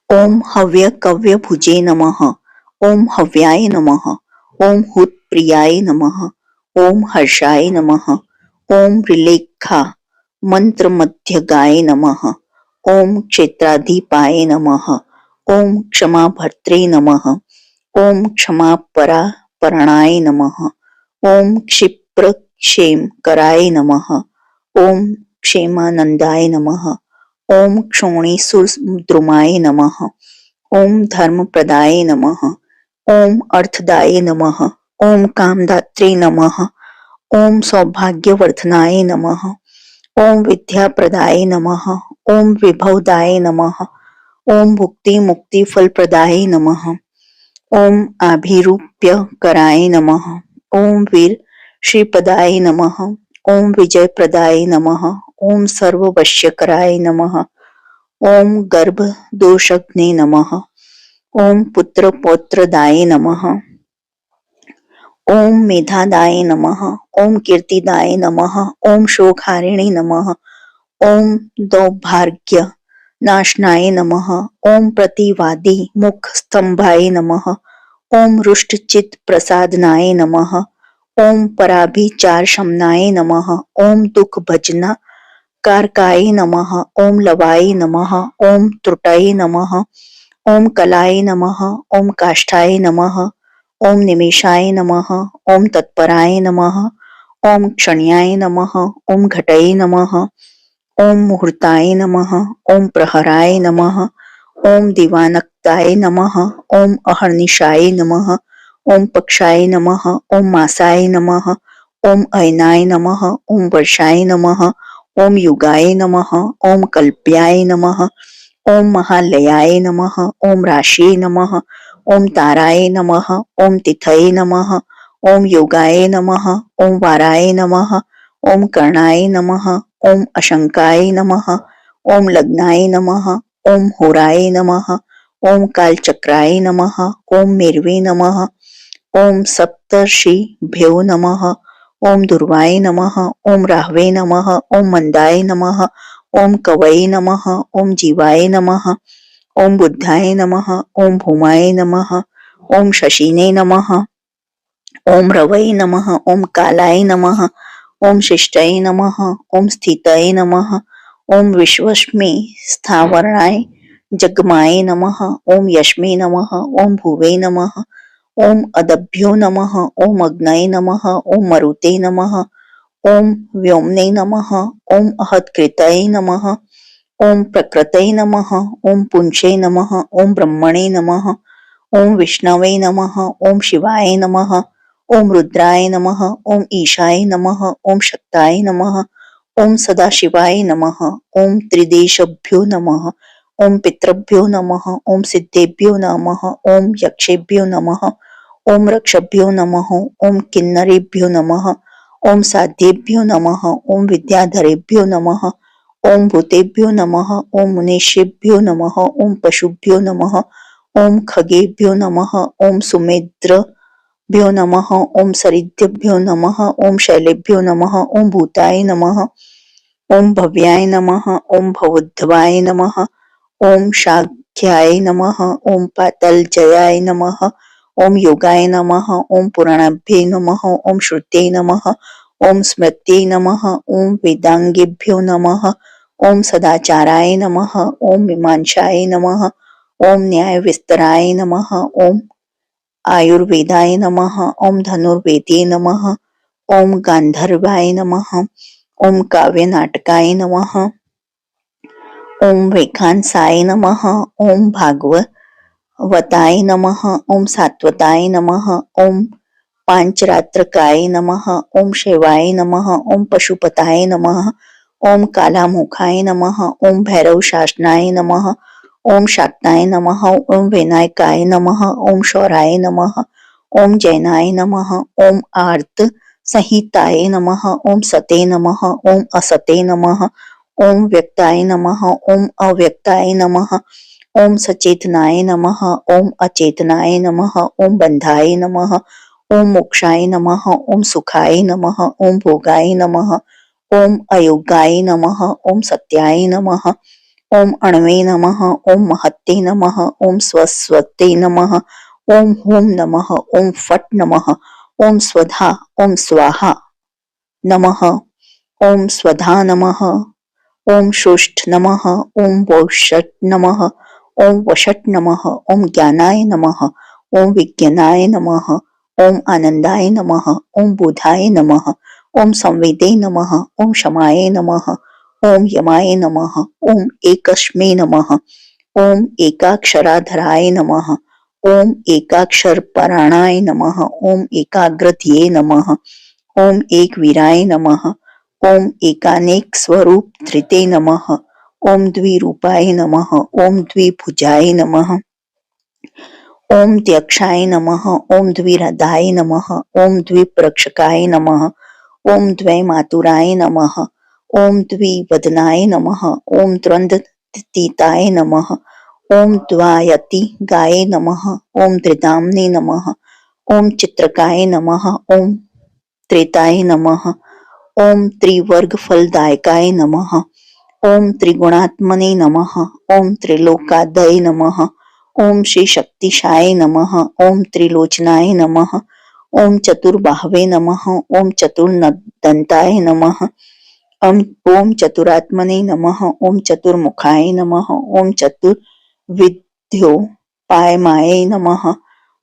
ओम हव्य कव्य भुजे नमः, ओम हव्याय नमः, ओम हुत प्रियाय नमः, ओम हर्षाय नमः, ओम रिलेखा मंत्र मध्य गाय नमः, ओम क्षेत्राधिपाय नमः, ओम क्षमा भर्त्रे नमः, ओम क्षमा परणाय नमः, ओम क्षिप्र क्षेम कराय नमः, ओम क्षेमानंदाय नमः, ओम क्षोणीसुद्रुमाय नमः, ओम धर्मप्रदाय नमः, ओम अर्थदाय नमः, ओम कामदात्रे नमः, ओम सौभाग्यवर्धनाय नमः, ओम विद्याप्रदाय नमः, ओम विभवदाय नमः, ओम भुक्ति मुक्ति फलप्रदाय नमः, ओम आभिरूप्य कराय नमः, ओम वीर श्रीपदाय नमः, ओम विजयप्रदाय नमः, ओम सर्ववश्यकराय नमः, ओम गर्भ दोषग्ने नमः, ओम पुत्र पौत्रदाय नमः, ओम मेधादाय नमः, ओम कीर्तिदाय नमः, ओम शोकहारिणे नमः, ओम दौर्भाग्य नाशनाय नमः, ओम प्रतिवादी मुख स्तंभाय नमः, ओम रुष्टचित प्रसादनाय नमः, ओम पराभिचार शमनाय नमः, ओम दुख भजना कारकाय नमः, ओम लवाय नमः, ओम त्रुटाय नमः, ओम कलाय नमः, ओम काष्ठाय नमः, ओम निमेषाय नमः, ओम तत्पराय नमः, ओम क्षण्याय नमः, ओम घटये नमः, ओम मुहूर्ताय नमः, ओम प्रहराय नमः, ओम दिवानक्ताय नमः, ओम अहर्निशाय नमः, ओम पक्षाय नमः, ओम मासाय नमः, ओम अयनाय नमः, ओम वर्षाय नमः, ओम युगाय नमः, ओम कल्प्याय नमः, ओम महालयाय नमः, ओम राशिये नमः, ओम ताराय नमः, ओम तिथये नमः, ओम योगाय नमः, ओम वाराय नमः, ओम कर्णाय नमः, ओम अशंकाय नमः, ओम लग्नाय नमः, ओम होराय नमः, ओम कालचक्राय नमः, ओम मेरवे नमः, ओम सप्तर्षिभ्यो नमः, ओम दुर्वाय नमः, ओम राहवे नमः, ओम मंदाय नमः, ओम कवये नमः, ओम जीवाय नमः, ओम बुद्धाय नमः, ओम भूमाय नमः, ओम शशिने नमः, ओम रवये नमः, ओम कालाय नमः, ओम शिष्टये नमः, ओम स्थितये नमः, ओम विश्वस्मि स्थावराय जगमाय नमः, ओम यश्मे नमः, ओम भुवे नमः, ओम अदभ्यो नमः, ओम अग्नये नमः, ओम मरुते नमः, ओम व्योम्ने नमः, ओम अहत्कृतये नमः, ओम प्रकृतये नमः, ओम पुंसे नमः, ओम ब्रह्मणे नमः, ओम विष्णवे नमः, ओम शिवाय नमः, ओम रुद्राय नमः, ओम ईशाय नमः, ओम शक्ताय नमः, ओम सदाशिवाय नमः, ओम त्रिदेशभ्यो नमः, ओम पितृभ्यो नमः, ओम सिद्धेभ्यो नमः, ओम यक्षेभ्यो नमः, ओम रक्षभ्यो नमः, ओम किन्नरेभ्यो नमः, ओम साध्येभ्यो नमः, ओम विद्याधरेभ्यो नमः, ओम भूतेभ्यो नमः, ओम मुनीषेभ्यो नमः, ओम पशुभ्यो नमः, ओम खगेभ्यो नमः, ओम सुमेध्रभ्यो नमः, ओम सरिद्भ्यो नमः, ओम शैलेभ्यो नमः, ओम भूताय नमः, ओम भव्याय नमः, ओम भवोद्धवाय नमः, ओम शाक्याय नमः, ओम पातलजयाय नमः, ओम योगाय नमः, ओम पुराणाभ्ये नमः, ओम श्रुत्यै नमः, ओम स्मृत्यै नमः, ओम वेदांगेभ्यो नमः, ओम सदाचाराय नमः, ओम मीमांसाय नमः, ओम न्याय विस्तराय नमः, ओम आयुर्वेदाय नमः, ओम धनुर्वेदे नमः, ओम गांधर्वाय नमः, ओम काव्य नाटकाय नमः, ओम वैखानसाय नमः, ओम भागवताय नमः, ओम सात्वताय नमः, ओम पांचरात्रकाय नमः, ओम शिवाय नमः, ओम पशुपताय नमः, ओम कालामुखाय नमः, ओम भैरव शासनाय नमः, ओम शाक्ताय नमः, ओम विनायकाय नमः, ओम शौराय नमः, ओम जैनाय नमः, ओम आर्त संहिताय नमः, ओम सते नमः, ओम असते नमः, ओम व्यक्ताय नमः, ओम अव्यक्ताय नमः, ओम सचेतनाय नमः, ओम अचेतनाय नमः, ओम बंधाय नमः, ओम मोक्षाय नमः, ओम सुखाय नमः, ओम भोगाय नमः, ओम अयोगाय नमः, ओम सत्याय नमः, ओम अणवे नमः, ओम महत्ते नमः, ओम स्वस्वते नमः, ओम हुम नमः, ओम फट नमः, ओम स्वधा, ओम स्वाहा नमः, ओम स्वधा नमः, ओम शोष्ठ नमः, ओम वोषट नमः, ओम वषट नमः, ओम ज्ञानाय नमः, ओम विज्ञानाय नमः, ओम आनंदाय नमः, ओम बुधाय नमः, ओम संवेदे नमः, ओम क्षमाय नमः, ओम यमाय नमः, ओम एकस्मै नमः, ओम एकाक्षराधराय नमः, ओम एकाक्षर पराणाय नमः, ओम एकाग्रधिये नमः, ओम एक वीराय नमः, ओम एकानेक स्वरूप धृते नमः, ओम द्विरूपाय नमः, ओम द्विभुजाय नमः, ओम द्यक्षाय नमः, ओम द्विहृदाय नमः, ओम द्विप्रक्षकाय नमः, ओम द्वैमातुराय नमः, ओम द्विवदनाय नमः, ओम द्वन्द्वतीताय नमः, ओम द्वायति गाय नमः, ओम त्रिदाम्ने नमः, ओम चित्रकाय नमः, ओम त्रेताय नमः, ओम त्रिवर्ग फलदायकाय नमः, ओम त्रिगुणात्मने नमः, ओम त्रिलोकादय नमः, ओम श्री शक्तिशाय नमः, ओम त्रिलोचनाय नमः, ओम चतुर्बाहवे नमः, ओम चतुर्दंताय नमः, ओम चतुरात्मने नमः, ओम चतुर्मुखाय नमः, ओम चतुर्विद्योपायमाय नमः,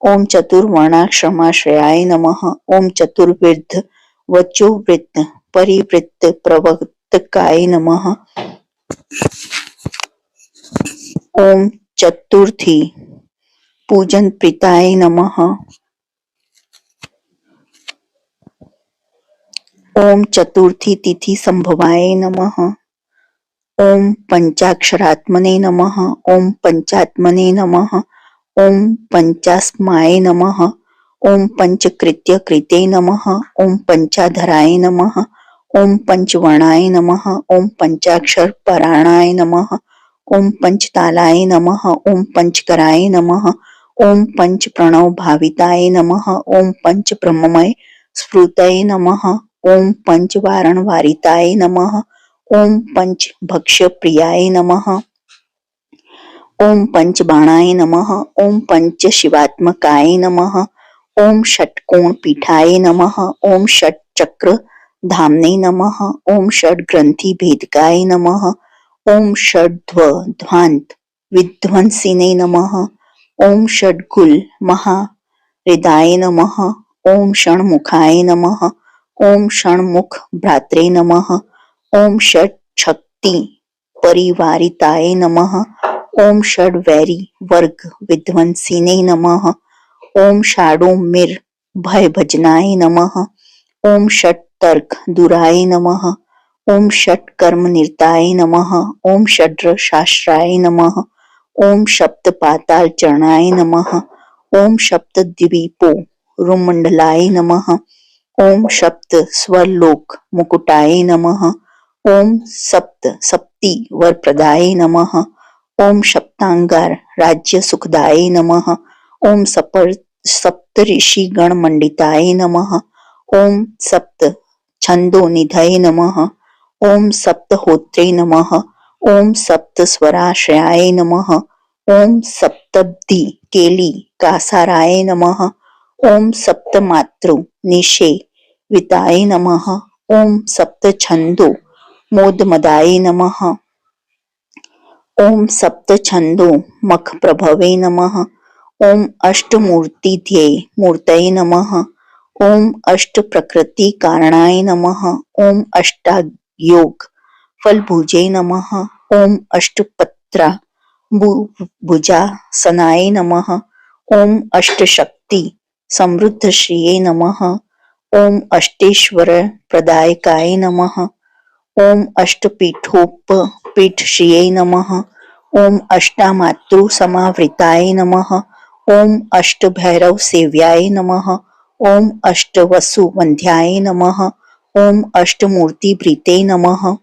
ओम चतुर्वर्णाश्रमाश्रयाय नमः, ओम चतुर्विध वचोवृत्त परिवृत्त प्रवर्तकाय नमः, ओम चतुर्थी पूजन प्रीताय नमः, ओम चतुर्थी तिथि संभवाय नमः, ओम पंचाक्षरात्मने नमः, ओम पंचात्मने नमः, ओम पंचास्माय नमः, ओम पंचकृत्य कृते नमः, ओम पंचाधराय नमः, ओम पंचवर्णाय नमः, ओम पंचाक्षर पराणाय नमः, ओम पंचतालाय नमः, ओम पंचकराय नमः, ओम पंच प्रणव भाविताय नमः, ओम पंच ब्रह्ममय स्फुरतये नमः, ओम पंच वारण वारिताय नमः। ओम पंच भक्ष्य प्रियाय नमः। ओम पंच बाणाय नमः। ओम पंच शिवात्मकाय नमः। ओम षटकोण पीठाय नमः। ओम षट चक्र धामने नमः। ओम षट ग्रंथि भेदकाय नमः। ओम षड्ध्वंत विध्वंसिने नमः। ओम षड्गुल महाहृदाय नमः। ओम षण्मुखाय नमः। ओम षण्मुख भ्रात्रे नमः। ओम षट शक्ति परिवारिताय नमः। ओम षड्वैरी वर्ग विध्वंसिने नमः। ओम षाडोमिर भय भजनाय नमः। ओम षट तर्क दुराय नमः। ओम षट कर्म निरताय नमः। ओम षड्र शास्त्राय नमः। ओम सप्त पाताल चरणाय नमः। ओम सप्त द्वीपो रुमंडलाय नमः। ओम सप्त स्वरलोक मुकुटाय नमः। ओम सप्त सप्ति वरप्रदाय नमः। ओम सप्तांगार राज्य सुखदाय नमः। ओम सप्त ऋषि गण मंडिताय नमः। ओम सप्त छंदो निधये नमः। ओम सप्त होत्रे नमः। ओम सप्त स्वराश्रयाय नमः। ओम सप्तब्धि केली कासाराय नमः। ओम सप्त मातृ निषेविताय नमः। ओम सप्त छंदो मोदमदाय नमः। ओम सप्त छंदो मख प्रभवे नमः। ओम अष्टमूर्ति ध्येय मूर्तये नमः। ओम अष्ट प्रकृति कारणाय नमः। ओम अष्टायोग फलभुजे नमः। ओम अष्टपत्रा भुजासनाय नमः। ओम अष्टशक्ति समृद्ध श्रिये नमः। ओम अष्टेश्वर प्रदायकाय नमः। ओम अष्टपीठोपपीठ श्रिये नमः। ओम अष्टामातृ समावृताय नमः। ओम अष्टभैरव सेव्याय नमः। ओम अष्टवसु वंध्याय नमः। ओम अष्टमूर्ति भृते नमः।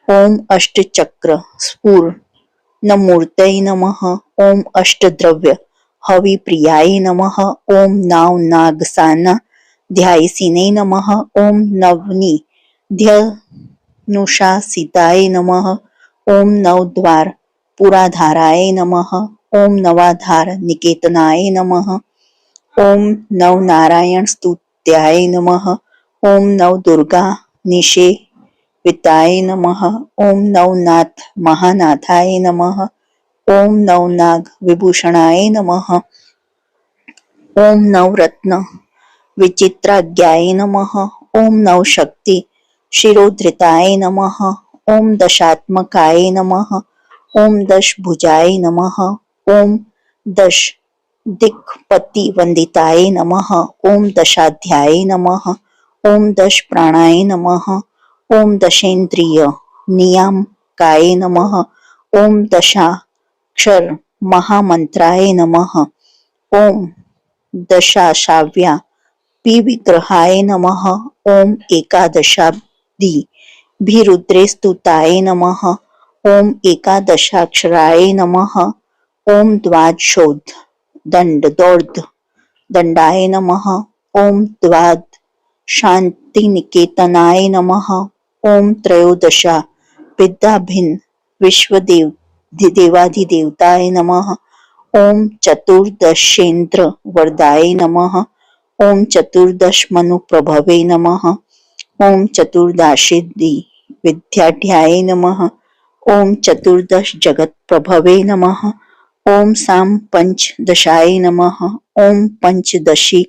ओम अष्टचक्र स्फूर्णमूर्तये नमः। ओम अष्टद्रव्य हविप्रियाय नमः। ओम नाव नागसाना ध्यायसिने नमः। ओम नवनिध्यनुशासिताय नमः। ओम नवद्वार पुराधाराय नमः। ओम नवाधार निकेतनाय नमः। ओम नवनारायण स्तुत्याय नमः। ओम नवदुर्गा निषेविताय नमः। ओम नवनाथ महानाथाय नमः। ओम नवनाग विभूषणाय नमः। ओम नवरत्न विचित्राज्ञाय नमः। ओम नवशक्ति शिरोधृताय नमः। ओम दशात्मकाय नमः। ओम दशभुजाय नमः। ओम दश दिक्पति वंदिताय नमः। ओम दशाध्याय नमः। ओम दश प्राणाय नमः। ओम दशेन्द्रिय नियामकाय नमः। ओम दशाक्षर महामंत्राय नमः। ओम दशाशाव्या विग्रहाय नमः। ओम एकादशाब्दि भीरुद्रे स्तुताय नमः। ओम एकादशाक्षराय नमः। ओम द्वादशोध दंडाय नमः। ओम द्वाद शांति निकेतनाय नमः। ओम त्रयोदशा विद्याभिन्न विश्वदेव देवाधिदेवताय नमः। ओम चतुर्दशेन्द्र वरदाय नमः। ओम चतुर्दश मनु प्रभवे नमः। ओम चतुर्दशिद्धि विद्याढ्याय नमः। ओम चतुर्दश जगत प्रभवे नमः। ओम साम पंचदशाय नमः। ओम पंचदशी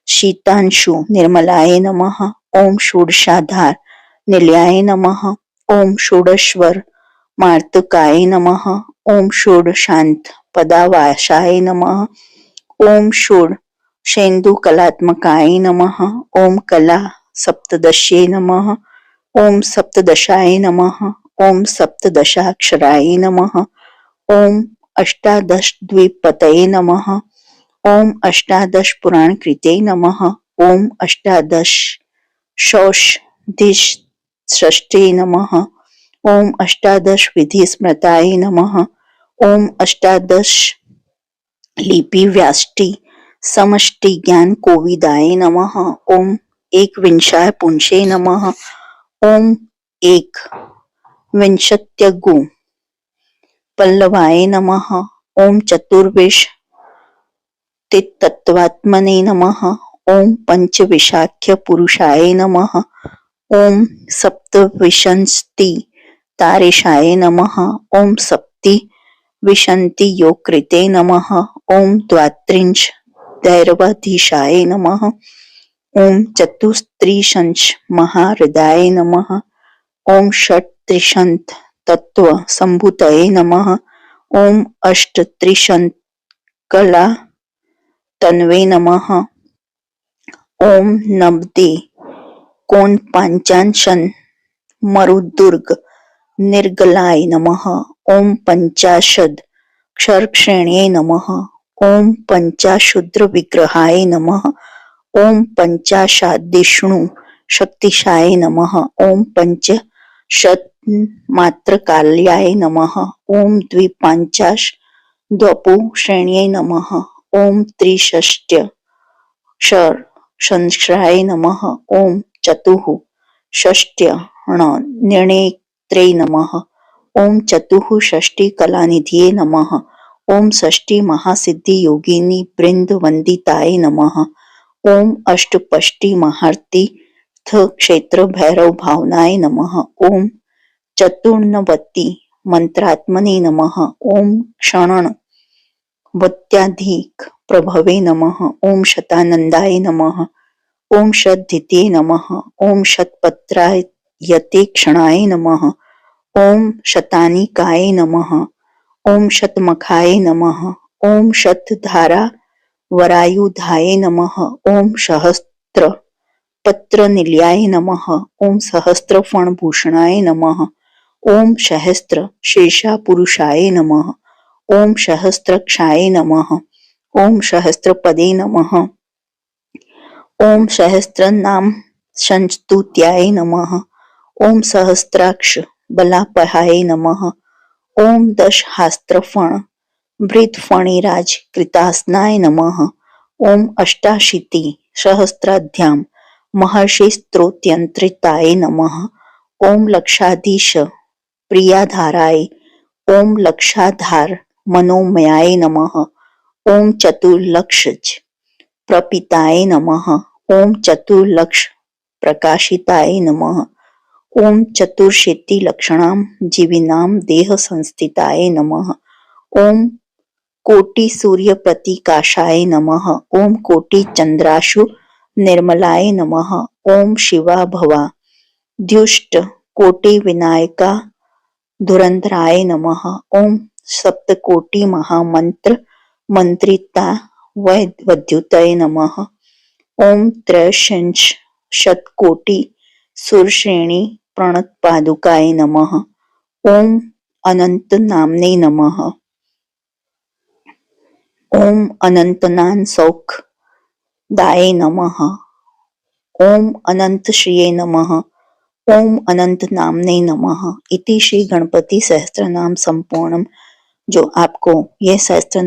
शीतांशु निर्मलाय नमः। ओम षोडशाधार निलयाय नमः। ओम षोडश्वर मार्तकाय नमः। ओम षोडशांत पदावासाय नमः। ओम षोडशेन्दु कलात्मकाय नमः। ओम कला सप्तदश्ये नमः। ओम सप्तदशाय नमः। ओम सप्तदशाक्षराय नमः। ओम अष्टादश द्विपतये नमः। ओम अष्टादश पुराण कृते नमः। ओम अष्टादश षष्ठे नमः। ओम अष्टादश विधि स्मृताय नमः। ओम अष्टादश लिपि व्याष्टि समष्टि ज्ञान कोविदाय नमः। ओम एकविंशाय पुंसे नमः। ओम एकविंशत्यगु पल्लवाय नमः। ओम चतुर्विंशतितत्त्वात्मने नमः। ओम पंचविंशाख्य पुरुषाय नमः। ओम सप्तविंशति तारेशाय नमः। ओम सप्तविंशति योगकृते नमः। ओम द्वात्रिंश दैरवाधीशाय नमः। ओम चतुस्त्रिशंच महाहृदयाय नमः। ओम षट्त्रिशंत तत्व संभूतये नमः। ओम अष्टत्रिशंत कला तन्वे नमः। ओम नवदे कोण पांचांशन मरुदुर्ग निर्गलाय नमः। ओम पंचाशद क्षरक्षेण्ये नमः। ओम पंचाशुद्र विग्रहाय नमः। ओम पंचाशादिष्णु शक्तिशाय नमः। ओम पंचशत मात्रकाल्याय नमः। ओम द्विपंचाशद्वपु श्रेण्ये नमः। ओम त्रिषष्ट्य संश्राय नमः। ओम चतुःषष्ट्य निर्णेत्रे नमः। ओम चतुःषष्टि कलानिधये नमः। ओम षष्टि महासिद्धि योगिनी वृंद वंदिताय नमः। ओम अष्टपष्टि महातीर्थ क्षेत्र भैरव भावनाय नमः। ओम चतुर्नवति मंत्रात्मने नमः। ओम क्षणवत्याधिक प्रभवे नमः। ओम शतानंदाय नमः। ओम शतद्वितीये नमः। ओम शतपत्रायते क्षणाय नमः। ओम शतानिकाय नमः। ओम शतमखाय नमः। ओम शतधारा वरायुधाय नमः। ओम सहस्त्र पत्र निलयाय नमः। ओम सहस्त्र फणभूषणाय नमः। ओम सहस्त्र शेषा पुरुषाय नमः। ओम सहस्त्रक्षाय नमः। ओम सहस्त्रपदे नमः। ओम सहस्त्र नाम संस्तुत्याय नमः। ओम सहस्त्राक्ष बलापहाय नमः। ओम दशहास्त्रफण वृद्धफणिराज कृतासनाय नमः। ओम अष्टाशीति सहस्राध्याम महर्षि स्तोत्रयंत्रिताय नमः। ओम लक्षाधीश प्रियाधाराय ओम लक्षाधार मनोमयाय नमः। ओम चतुर्लक्षज प्रपिताय नमः। ओम चतुर्लक्ष प्रकाशिताय नमः। ओम चतुर्शीति लक्षणाम जीविनाम देह संस्थिताय नमः। ओम कोटि सूर्य प्रतीकाशाय नमः। ओम कोटि चंद्राशु निर्मलाय नमः। ओम शिवा भवा द्युष्ट कोटि विनायका धुरंधराय नमः। ओम सप्तकोटि महामंत्र मंत्रिता वैद्युतये नमः। ओम त्रयशंश शतकोटि सुरश्रेणी प्रणतपादुकाय नमः। ओम अनंत नामने नमः। ओम अनंतनान सौखदाय नमः। ओम अनंत श्रिये नमः। ओम अनंत नामने नमः। इति श्री गणपति सहस्त्रनाम संपूर्णम। जो आपको यह सहस्त्रनाम